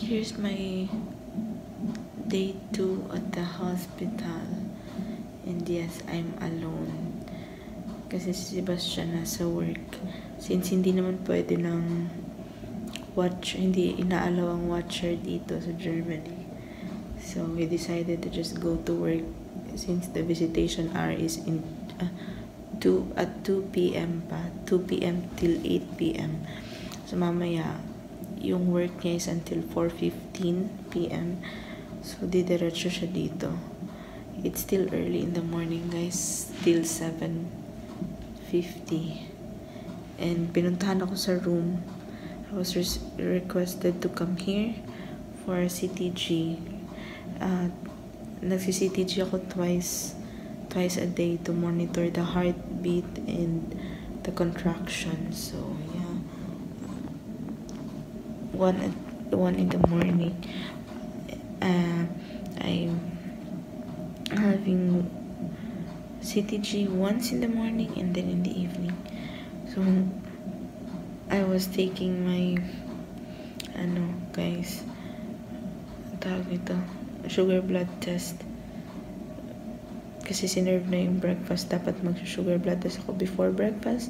Here's my day 2 at the hospital. And yes, I'm alone. Kasi si Sebastian nasa work. Since hindi naman pwede ng hindi inaalaw ang watcher dito sa Germany. So we decided to just go to work since the visitation hour is at 2 p.m. pa. 2 p.m. till 8 p.m. So mamaya, yung work niya is until 4:15 p.m. So didiretso siya dito. It's still early in the morning, guys. Still 7:50. And pinuntahan ako sa room. I was requested to come here for CTG. Nagsi-CTG ako twice a day to monitor the heartbeat and the contraction. So yeah, one in the morning. I'm having CTG once in the morning and then in the evening. So I was taking my guys, tawag ito, sugar blood test. Kasi sinerve na yung breakfast. Dapat mag-sugar blood test ako before breakfast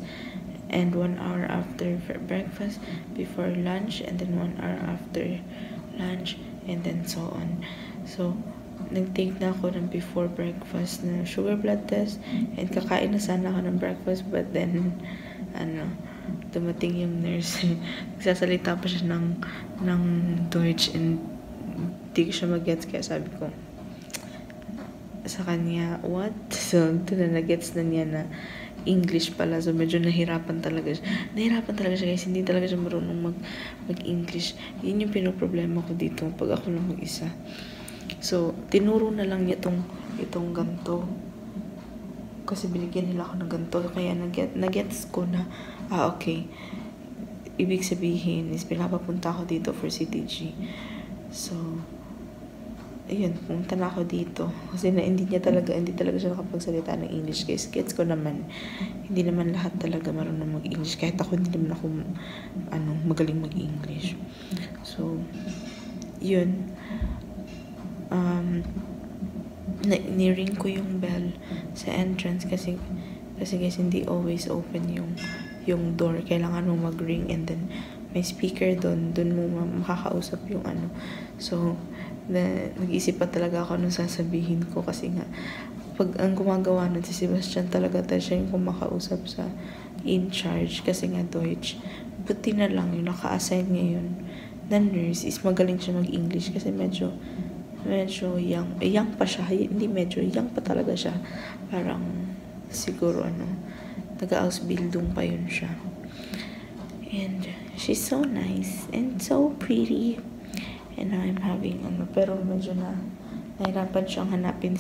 and 1 hour after breakfast, before lunch, and then 1 hour after lunch, and then so on. So nag-take na ako ng before breakfast na sugar blood test, and kakain na sana ako ng breakfast, but then dumating yung nurse. Nagsasalita pa siya ng Deutsch and di ko siya mag-gets, kaya sabi ko sa kanya, what? So doon na nag-gets na niya na English pala. So medyo nahirapan talaga siya guys. Hindi talaga siya marunong mag-English. Yun yung pinoproblema ko dito pag ako lang mag-isa. So tinuro na lang niya itong ganto. Kasi binigyan nila ako ng ganto. Kaya nag-gets ko na, okay. Ibig sabihin is pinapapunta ako dito for CTG. So ayun, pumunta na ako dito. Kasi hindi talaga siya nakapagsalita ng English, guys. Gets ko naman. Hindi naman lahat talaga marunong mag-English. Kahit ako, hindi naman ako magaling mag-English. So yun. Ni-ring ko yung bell sa entrance kasi guys, hindi always open yung door. Kailangan mo mag-ring and then may speaker doon mo makakausap yung So nag-isip pa talaga ako nung sasabihin ko, kasi nga pag ang gumagawa nun si Sebastian talaga, siya yung kumakausap sa in charge kasi nga Deutsch. Buti na lang yung naka-assign ngayon na nurse is magaling siya mag-English kasi medyo young pa siya. Hindi medyo young pa talaga siya. Parang siguro taga-Ausbildung pa yun siya. And she's so nice and so pretty. And now I'm having pero medyo nahirapan siyang hanapin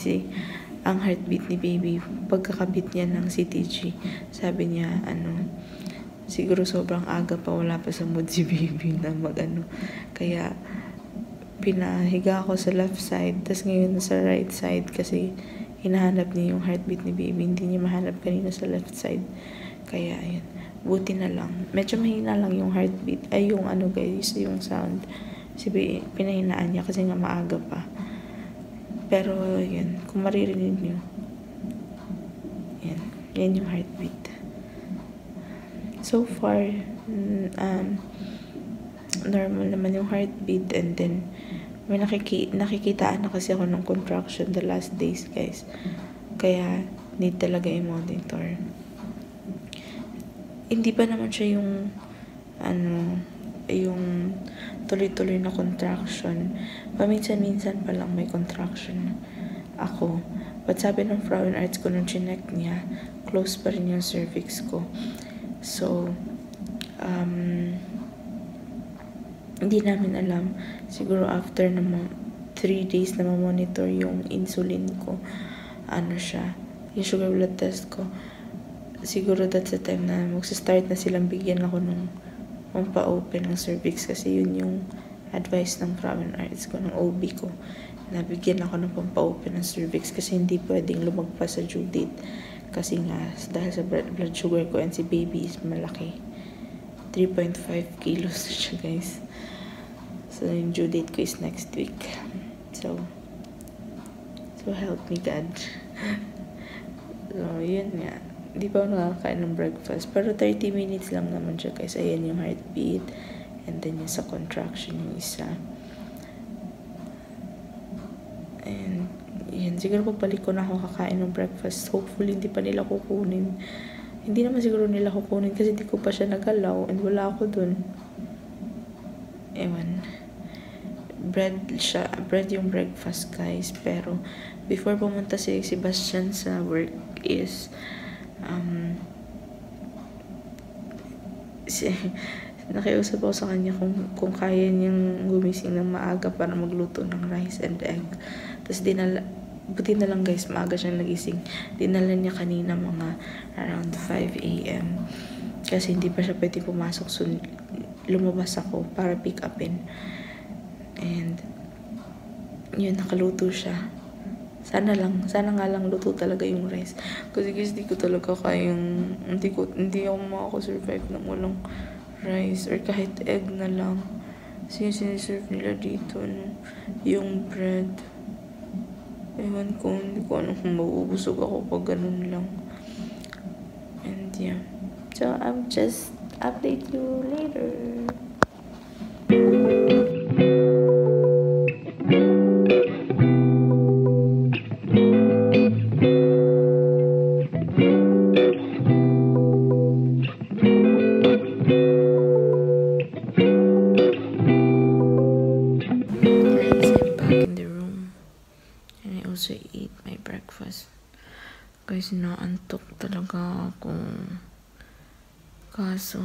ang heartbeat ni baby. Pagkakabit niya ng CTG, sabi niya siguro sobrang aga pa, wala pa sa mood si baby na kaya pinahiga ako sa left side, tas ngayon sa right side kasi hinahanap niya yung heartbeat ni baby. Hindi niya mahanap kanina sa left side. Kaya ayun, buti na lang medyo mahina lang yung heartbeat, yung guys, yung sound. Pinahinaan niya kasi nga maaga pa. Pero yun, kung maririnig niyo, yan yung heartbeat. So far normal naman yung heartbeat, and then may nakikitaan na kasi ako ng contraction the last days, guys. Kaya need talaga i-monitor. Hindi pa naman siya yung yung tuloy-tuloy na contraction. Paminsan-minsan pa lang may contraction ako. But sabi ng Frauenarzt ko nung chinek niya, close pa rin yung cervix ko. So hindi namin alam. Siguro after 3 days na ma-monitor yung insulin ko, yung sugar blood test ko, siguro that's the time na magsa-start na silang bigyan ako ng pa-open ng cervix, kasi yun yung advice ng Frauenarzt ko, ng OB ko, na bigyan ako ng pampa-open ng cervix kasi hindi pwedeng lumagpas sa due date, kasi nga dahil sa blood sugar ko, and si baby is malaki, 3.5 kilos na siya, guys. So, yung due date ko is next week. So help me God. So, yun nga. Di pa ako nakakain ng breakfast. Pero 30 minutes lang naman siya guys. Ayan yung heartbeat. And then yung sa contraction yung isa. And yan. Siguro pagbalik ko na ako kakain ng breakfast. Hopefully hindi pa nila kukunin. Hindi naman siguro nila kukunin kasi di ko pa siya nagalaw. And wala ako dun. Ewan. Bread yung breakfast guys. Pero before pumunta si Sebastian sa work is nakiusap ako sa kanya kung kaya niyang gumising ng maaga para magluto ng rice and egg. Tapos buti na lang guys, maaga siyang nagising. Dinala niya kanina mga around 5 a.m. Kasi hindi pa siya pwede pumasok. So, lumabas ako para pick upin. And yun, nakaluto siya. Sana nga lang luto talaga yung rice. Kasi guys, hindi ko talaga kayang, hindi ako makakasurvive ng walang rice or kahit egg na lang. Kasi siniserve nila dito, no? Yung bread. Ewan ko, hindi ko alam kung mabubusog ako pag ganun lang. And yeah. So, I'll just update you later. Eat my breakfast. Guys, naantok talaga ako. Kaso,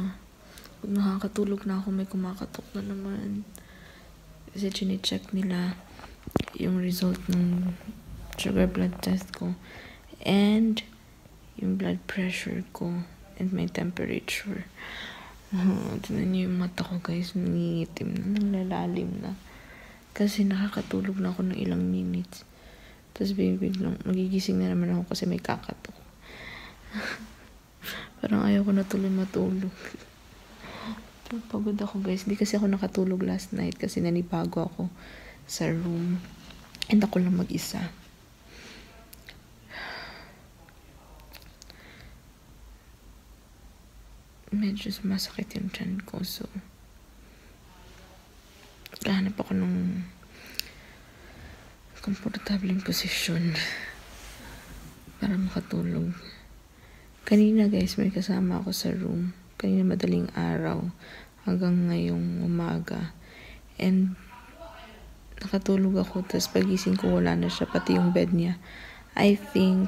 pag nakakatulog na ako, may kumakatok na naman. Kasi chine-check nila yung result ng sugar blood test ko. And yung blood pressure ko. And my temperature. Tignan niyo yung mata ko guys. Nangingitim na, nanglalalim na. Kasi nakakatulog na ako ng ilang minutes. Tapos biglang magigising na naman ako kasi may kakatok. Parang ayaw ko na tuloy matulog. Pagod ako guys. Hindi kasi ako nakatulog last night kasi nanibago ako sa room. And ako lang mag-isa. Medyo masakit yung tiyan ko. So, kahanap ako ng komportableng posisyon para makatulog. Kanina guys, may kasama ako sa room. Kanina madaling araw hanggang ngayong umaga. And nakatulog ako, tapos pagising ko wala na siya, pati yung bed niya. I think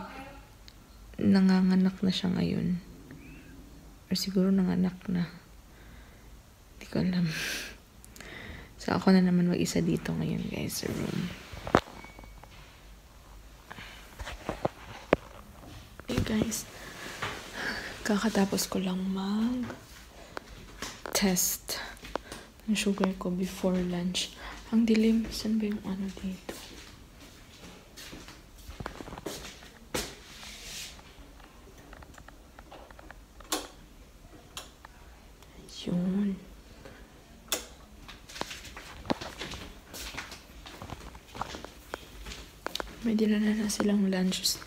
nanganganak na siya ngayon. Or siguro nanganak na. Hindi ko alam. So ako na naman mag-isa dito ngayon guys sa room. Hey guys, kakatapos ko lang mag-test ng sugar ko before lunch. Ang dilim, saan ba yung ano dito? Yun. May dinala na silang lunch.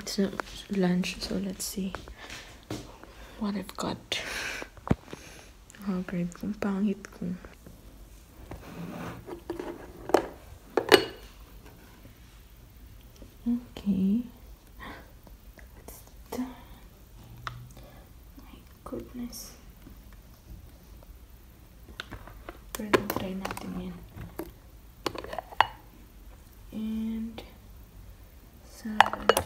So let's see what I've got. Oh, great. Kung pangit ko. Okay. What's that? My goodness. Pero try natin yan. And salad.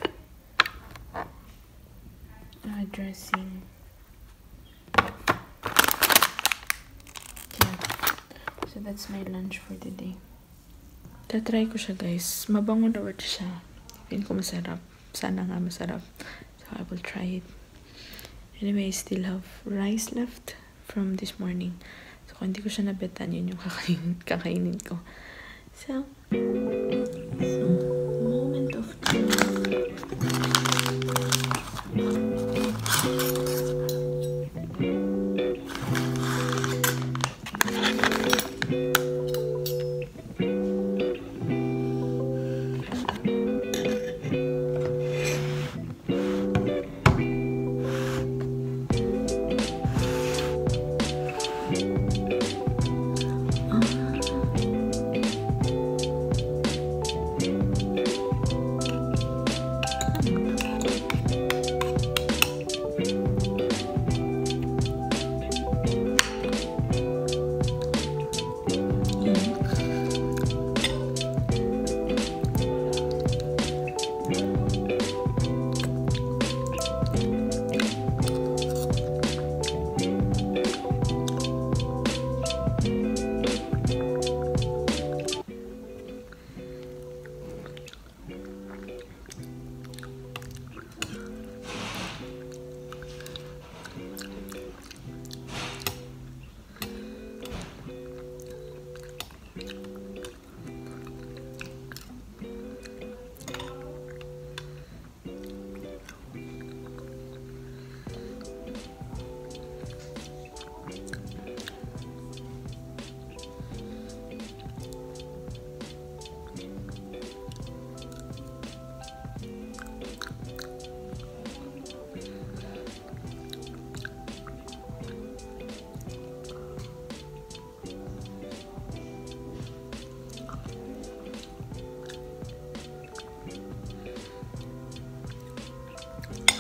Dressing. Yeah. So that's my lunch for today. Tatry ko siya guys. Mabango na siya. Feeling ko masarap. Sana nga masarap. So I will try it. Anyway, I still have rice left from this morning. So kung hindi ko siya nabetan, yun yung kakainin ko. So moment of truth.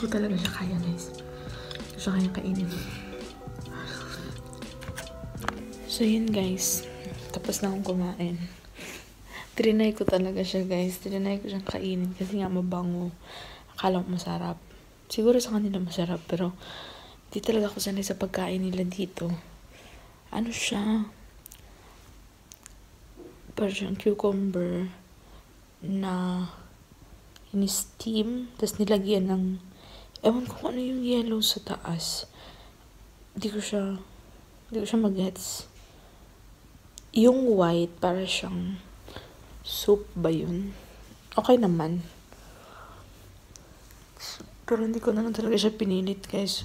ko talaga siya kaya, guys. Siya kaya kainin. So, yun, guys. Tapos na akong kumain. Trinay ko talaga siya, guys. Trinay ko siyang kainin kasi nga mabango. Akala ko masarap. Siguro sa kanila masarap, pero di talaga ako sanay sa pagkain nila dito. Ano siya? Parang cucumber na in-steam, tapos nilagyan ng, ewan ko ano yung yellow sa taas. Hindi ko siya mag-gets. Yung white, para siyang soup ba yun? Okay naman. Pero hindi ko naman talaga siya pinilit, guys.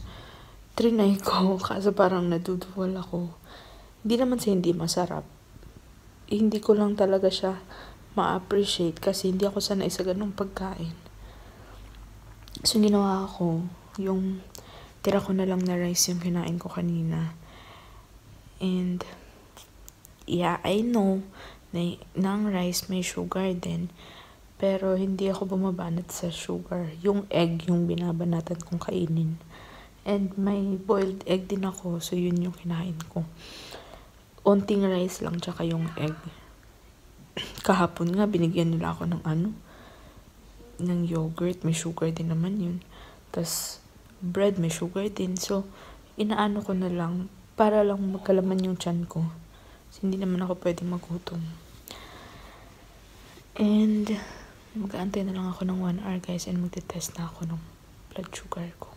Trinay ko, kaso parang naduduwal ako. Hindi naman sa hindi masarap. Hindi ko lang talaga siya ma-appreciate kasi hindi ako sanay sa ganung pagkain. So, ginawa ko, yung tira ko na lang na rice yung kinain ko kanina. And, yeah, I know na ng rice may sugar din. Pero, hindi ako bumabanat sa sugar. Yung egg, yung binabanatan kong kainin. And, may boiled egg din ako. So, yun yung kinain ko. Onting rice lang, tsaka yung egg. Kahapon nga, binigyan nila ako ng yogurt. May sugar din naman yun. Tapos, bread, may sugar din. So, inaano ko na lang para lang magkalaman yung tiyan ko. Kasi hindi naman ako pwede magutom. And, mag-aantay na lang ako ng 1 hour, guys. And magte-test na ako ng blood sugar ko.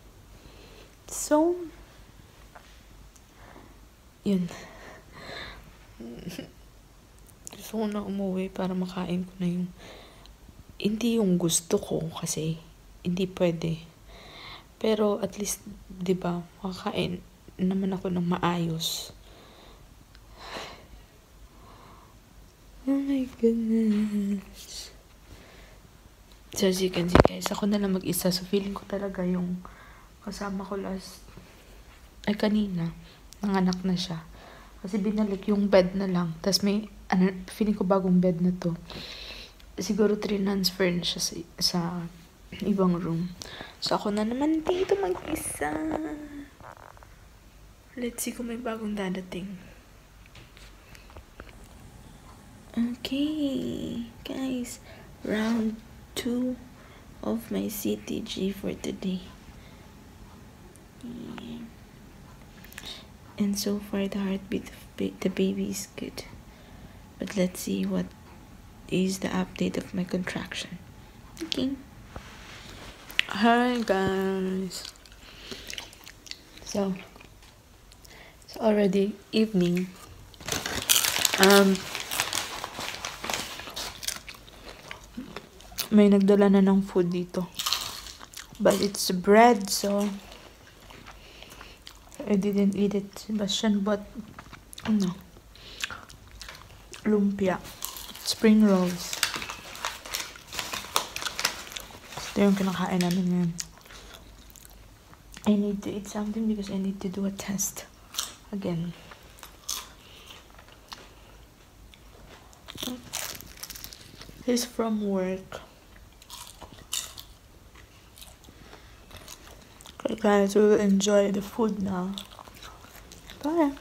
So, yun. Gusto ko na umuwi para makain ko na yung hindi yung gusto ko kasi hindi pwede. Pero at least, 'di ba, makakain naman ako ng maayos. Oh my goodness. So as you can see, guys, ako na lang mag-isa. So feeling ko talaga yung kasama ko kanina, nanganak na siya. Kasi binalik yung bed na lang. Tapos may, feeling ko bagong bed na to. Siguro transfer na siya sa ibang room. So, ako na naman dito mag-isa. Let's see kung may bagong dadating. Okay, guys. Round 2 of my CTG for today. Yeah. And so far, the heartbeat of the baby is good. But let's see what is the update of my contraction. Okay. Hi, guys. So, it's already evening. May nagdala na ng food dito. But it's bread, so I didn't eat it. Sebastian bought lumpia, spring rolls. Ito yung kinakain namin ngayon. I need to eat something because I need to do a test again. He's from work. Okay, guys, we will enjoy the food now. Bye.